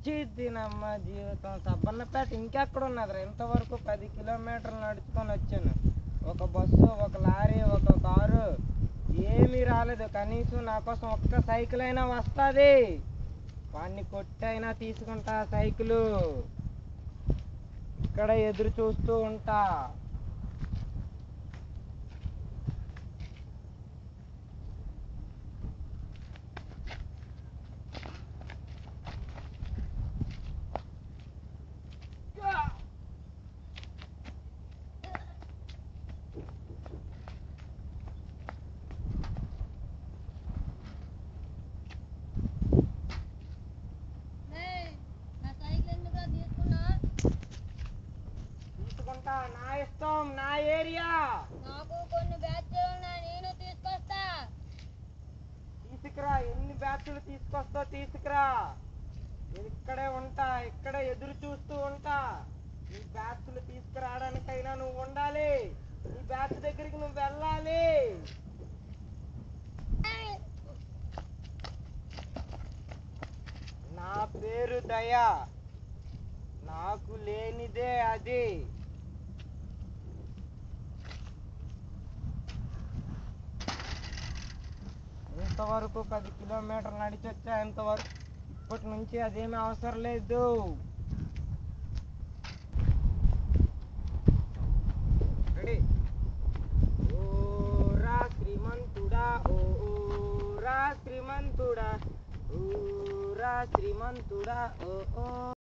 పిచ్చిద్దినమ్మ జీవితం. సబ్బన్నపేట ఇంకెక్కడ ఉన్నదిరా? ఇంతవరకు 10 కిలోమీటర్లు నడుచుకొని వచ్చాను. ఒక బస్సు, ఒక లారీ, ఒక కారు ఏమీ రాలేదు. కనీసం నా కోసం ఒక్క సైకిల్ అయినా వస్తుంది. వాడిని కొట్టైనా తీసుకుంటా సైకిలు. ఇక్కడ ఎదురు చూస్తూ ఉంటా. తీసుకుంటా, నా ఇష్టం, నా ఏరియా. నాకు కొన్ని బ్యాచ్లు ఉన్నాయి, నేను తీసుకొస్తా. తీసుకురా, ఎన్ని బ్యాచ్లు తీసుకొస్తా తీసుకురా. ఇక్కడే ఉంటా, ఇక్కడే ఎదురు చూస్తూ ఉంటా. ఈ బ్యాచ్లు తీసుకురావడానికైనా నువ్వు ఉండాలి. ఈ బ్యాచ్ దగ్గరికి నువ్వు వెళ్ళాలి. నా పేరు దయా, నాకు లేనిదే అది. ఇంతవరకు 10 కిలోమీటర్లు నడిచి వచ్చా. ఇంతవరకు ఇప్పటి నుంచి అదేమీ అవసరం లేదు. రెడీ? ఓరా శ్రీమంతుడా, ఓరా శ్రీమంతుడా, ఓరా శ్రీమంతుడా, ఓ